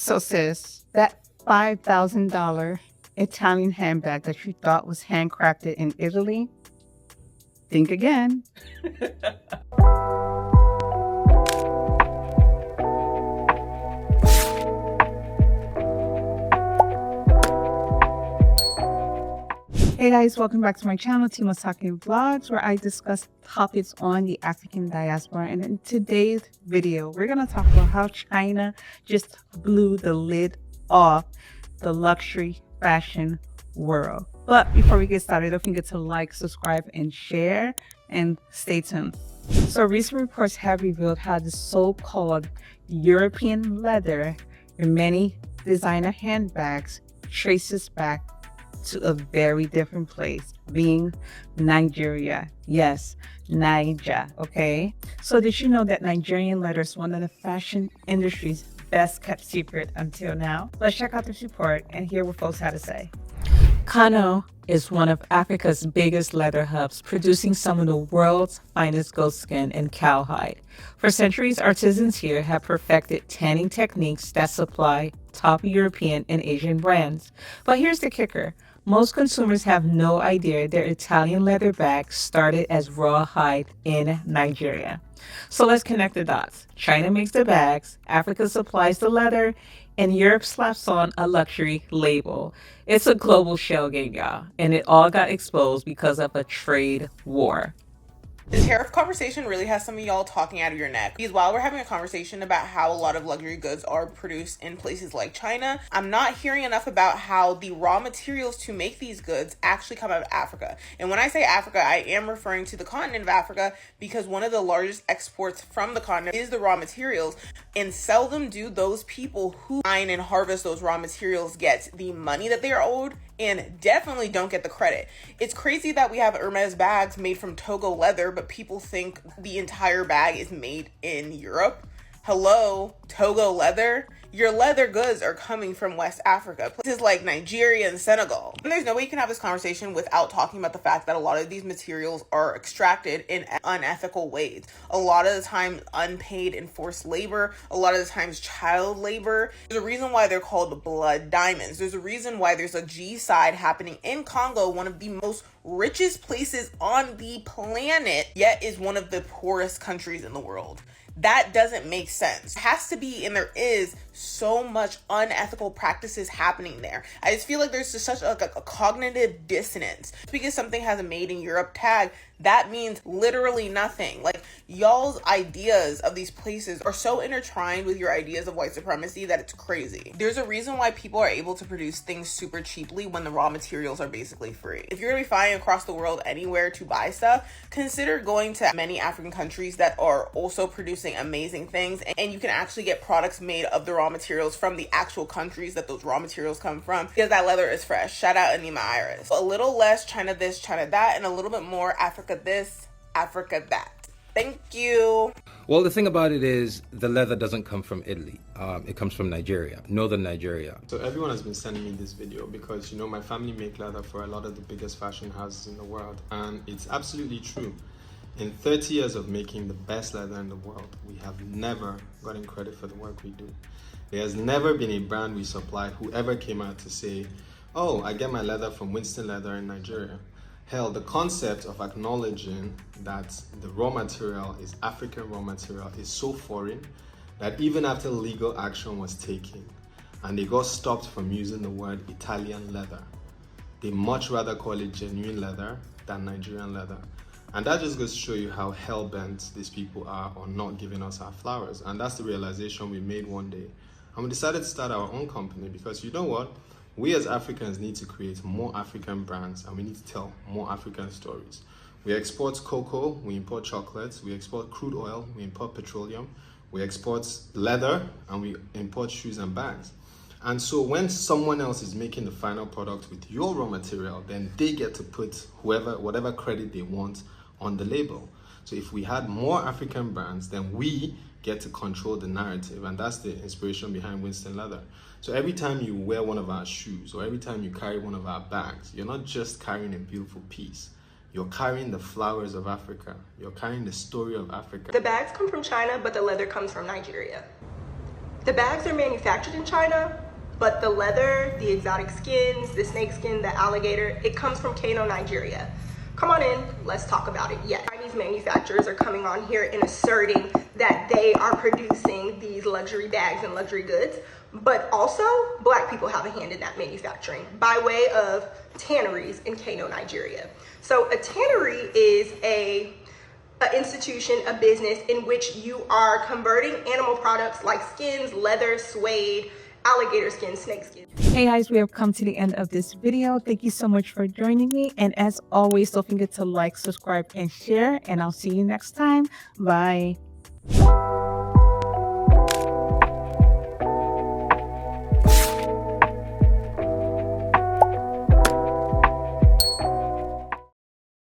So, sis, that $5,000 Italian handbag that you thought was handcrafted in Italy, think again. Hey guys, welcome back to my channel, Timasaki Vlogs, where I discuss topics on the African diaspora. And in today's video, we're going to talk about how China just blew the lid off the luxury fashion world. But before we get started, don't forget to like, subscribe, and share, and stay tuned. So recent reports have revealed how the so-called European leather in many designer handbags traces back to a very different place, being Nigeria. Yes, Niger, okay? So did you know that Nigerian leather is one of the fashion industry's best kept secret until now? Let's check out this report and hear what folks had to say. Kano is one of Africa's biggest leather hubs, producing some of the world's finest goat skin and cowhide. For centuries, artisans here have perfected tanning techniques that supply top European and Asian brands. But here's the kicker. Most consumers have no idea their Italian leather bags started as raw hide in Nigeria. So let's connect the dots. China makes the bags, Africa supplies the leather, and Europe slaps on a luxury label. It's a global shell game, y'all, and it all got exposed because of a trade war. The tariff conversation really has some of y'all talking out of your neck, because while we're having a conversation about how a lot of luxury goods are produced in places like China, I'm not hearing enough about how the raw materials to make these goods actually come out of Africa. And when I say Africa, I am referring to the continent of Africa, because one of the largest exports from the continent is the raw materials, and seldom do those people who mine and harvest those raw materials get the money that they are owed, and definitely don't get the credit. It's crazy that we have Hermes bags made from Togo leather, but people think the entire bag is made in Europe. Hello, Togo leather? Your leather goods are coming from West Africa, places like Nigeria and Senegal. And there's no way you can have this conversation without talking about the fact that a lot of these materials are extracted in unethical ways. A lot of the time, unpaid and forced labor, a lot of the times child labor. There's a reason why they're called blood diamonds. There's a reason why there's a G-side happening in Congo, one of the most richest places on the planet, yet is one of the poorest countries in the world. That doesn't make sense. It has to be, and there is so much unethical practices happening there. I just feel like there's just such a cognitive dissonance. Just because something has a made in Europe tag, that means literally nothing. Like, y'all's ideas of these places are so intertwined with your ideas of white supremacy that it's crazy. There's a reason why people are able to produce things super cheaply when the raw materials are basically free. If you're gonna be flying across the world anywhere to buy stuff, consider going to many African countries that are also producing amazing things, and you can actually get products made of the raw materials from the actual countries that those raw materials come from, because that leather is fresh. Shout out Anima Iris. A little less China this, China that, and a little bit more Africa this, Africa that. Thank you. Well, the thing about it is the leather doesn't come from Italy. It comes from Nigeria, northern Nigeria. So everyone has been sending me this video because, you know, my family make leather for a lot of the biggest fashion houses in the world. And it's absolutely true. In 30 years of making the best leather in the world, we have never gotten credit for the work we do. There has never been a brand we supply who ever came out to say, oh, I get my leather from Winston Leather in Nigeria. Hell, the concept of acknowledging that the raw material is African raw material is so foreign that even after legal action was taken and they got stopped from using the word Italian leather, they much rather call it genuine leather than Nigerian leather. And that just goes to show you how hell-bent these people are on not giving us our flowers. And that's the realization we made one day. And we decided to start our own company because, you know what? We as Africans need to create more African brands, and we need to tell more African stories. We export cocoa, we import chocolates, we export crude oil, we import petroleum, we export leather, and we import shoes and bags. And so when someone else is making the final product with your raw material, then they get to put whatever credit they want on the label. So if we had more African brands, then we get to control the narrative, and that's the inspiration behind Winston Leather. So every time you wear one of our shoes or every time you carry one of our bags, you're not just carrying a beautiful piece. You're carrying the flowers of Africa. You're carrying the story of Africa. The bags come from China, but the leather comes from Nigeria. The bags are manufactured in China, but the leather, the exotic skins, the snake skin, the alligator, it comes from Kano, Nigeria. Come on in, let's talk about it. Yes, Chinese manufacturers are coming on here and asserting that they are producing these luxury bags and luxury goods, but also Black people have a hand in that manufacturing by way of tanneries in Kano, Nigeria. So a tannery is an institution, a business in which you are converting animal products like skins, leather, suede, alligator skin, snake skin. Hey guys, we have come to the end of this video. Thank you so much for joining me. And as always, don't forget to like, subscribe, and share. And I'll see you next time. Bye.